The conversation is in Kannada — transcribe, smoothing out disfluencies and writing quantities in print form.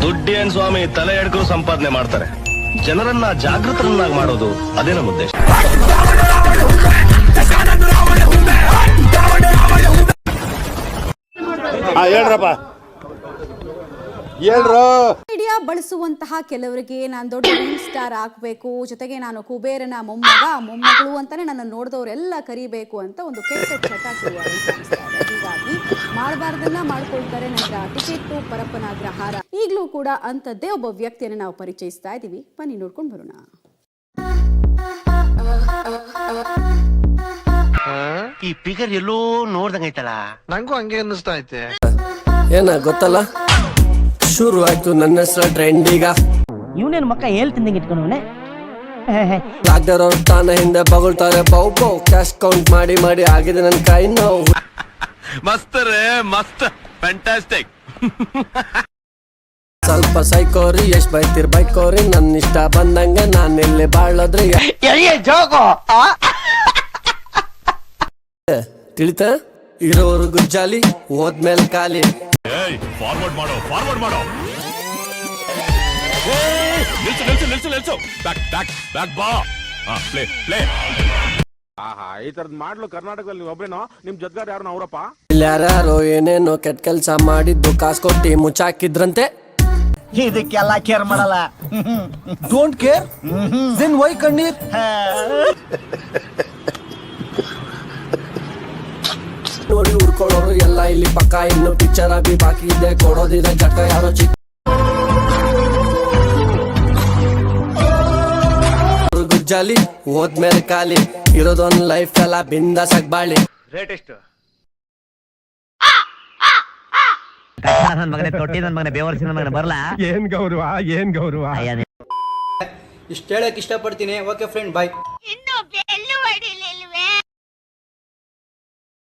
ದುಡ್ಡೇನ್ ಸ್ವಾಮಿ ತಲೆ ಎಡ್ಕರು ಸಂಪಾದನೆ ಮಾಡ್ತಾರೆ. ಜನರನ್ನ ಜಾಗೃತರನ್ನಾಗಿ ಮಾಡೋದು ಅದೇ ನಮ್ಮ ಉದ್ದೇಶ. ಹೇಳ್ರಪ್ಪ ಹೇಳ್ರು. ಮೀಡಿಯಾ ಬಳಸುವಂತಹ ಕೆಲವರಿಗೆ ನಾನು ದೊಡ್ಡ ರೀಲ್ ಸ್ಟಾರ್ ಆಗಬೇಕು, ಜೊತೆಗೆ ನಾನು ಕುಬೇರನ ಮೊಮ್ಮಗಳು ಅಂತಾನೆ ನನ್ನ ನೋಡಿದವರೆಲ್ಲ ಕರಿಬೇಕು ಅಂತ ಒಂದು ಕೆಟ್ಟ ಚಟ ಶುರುವಾಗಿ ಕಾಣಿಸ್ತಾ ಇದೆ. ಹೀಗಾಗಿ ಮಾಡಬಾರ್ದನ್ನ ಮಾಡ್ಕೊಳ್ತಾರೆ. ನಂತರ ಟಿಕೆಟ್ ಪರಪ್ಪನಾಗ್ರಹಾರ. ಈಗಲೂ ಕೂಡ ಅಂತದ್ದೇ ಒಬ್ಬ ವ್ಯಕ್ತಿಯನ್ನು ನಾವು ಪರಿಚಯಿಸ್ತಾ ಇದ್ದೀವಿ. ಬನ್ನಿ ನೋಡ್ಕೊಂಡು ಬರೋಣ. ಈ ಫಿಗರ್ ಎಲ್ಲೋ ನೋಡ್ದಂಗೈತಲ್ಲ, ನಂಗೂ ಹಂಗೆ ಅನ್ನಿಸ್ತಾ ಐತೆ. ಏನ ಗೊತ್ತಲ್ಲ, ಶುರು ಆಯ್ತು ನನ್ನ ಹೆಸರು ಟ್ರೆಂಡ್. ಈಗ ಇವನೇನು ಮಕ್ಕ ಹೇಳ್ತಿಂದಂಗೆ ಇಟ್ಕೊಂಡವನೆ. ಆಗ್ದಾರವ್ರು ತಾನ ಹಿಂದೆ ಬಗಳ್ತಾರೆ. ಬೌ ಕ್ಯಾಶ್ ಕೌಂಟ್ ಮಾಡಿ ಮಾಡಿ ಆಗಿದೆ ನನ್ನ ಕೈ ನೋವು. ಮಸ್ತ್ ರೇ ಮಸ್ತ್, ಫ್ಯಾಂಟಾಸ್ಟಿಕ್. ಸ್ವಲ್ಪ ಸೈಕೋರಿ, ಎಷ್ಟ್ ಬೈತಿರ್ ಬೈಕೋರಿ, ನನ್ನ ಇಷ್ಟ ಬಂದಂಗೆ ನಾನು ಇಲ್ಲಿ ಬಾಳೋದ್ರಿ. ತಿಳಿತ ಇರೋರು ಗುಜ್ಜಾಲಿ, ಹೋದ್ಮೇಲೆ ಖಾಲಿ. ಫಾರ್ವರ್ಡ್ ಮಾಡೋ ನಿಲ್ಸು ಬ್ಯಾಕ್ ಬಾ. ಪ್ಲೇ ಈ ತರದ್ ಮಾಡ್ಲು ಕರ್ನಾಟಕದಲ್ಲಿ ಒಬ್ರೇನೋ, ನಿಮ್ ಜೊತೆಗಾರ ಯಾರು ಅವರಪ್ಪ? ಇಲ್ಲಿ ಯಾರ್ಯಾರೋ ಏನೇನೋ ಕೆಟ್ಟ ಕೆಲ್ಸ ಮಾಡಿದ್ದು ಕಾಸು ಕೊಟ್ಟಿ ಮುಚ್ಚಾಕಿದ್ರಂತೆ. ಇದಕ್ಕೆಲ್ಲ ಕೇರ್ ಮಾಡಲ್ಲ. ಡೋಂಟ್ ಕೇರ್ ದೆನ್ ವೈ ಕಣ್ಣೀರ್? ನೋಡಿ ಉರ್ಕೊಳ್ಳೋರು ಎಲ್ಲ ಇಲ್ಲಿ ಪಕ್ಕ. ಇನ್ನು ಪಿಕ್ಚರ್ ಆಗಿ ಬಾಕಿ ಇದೆ, ಕೊಡೋದಿದೆ ಜಟ್ಕ ಯಾರೋ ಚಿಕ್ಕ ಗುಜ್ಜಾಲಿ, ಹೋದ್ಮೇಲೆ ಖಾಲಿ. ಇರೋದೊಂದು ಲೈಫ್ ಎಲ್ಲ ಬಿಂದಾಸಾಗ್ ಬಾಳಿ. ರೇಟ್ ಎಷ್ಟು? ನನ್ನ ಮಗನೇ ತೊಟ್ಟಿ, ನನ್ನ ಮಗನೇ ಬೇವರ್ಸಿ, ನನ್ನ ಮಗನೇ ಬರಲ್ಲ. ಏನ್ ಗೌರವ. ಇಷ್ಟ ಹೇಳಕ್ ಇಷ್ಟಪಡ್ತೀನಿ. ಓಕೆ ಫ್ರೆಂಡ್, ಬಾಯ್.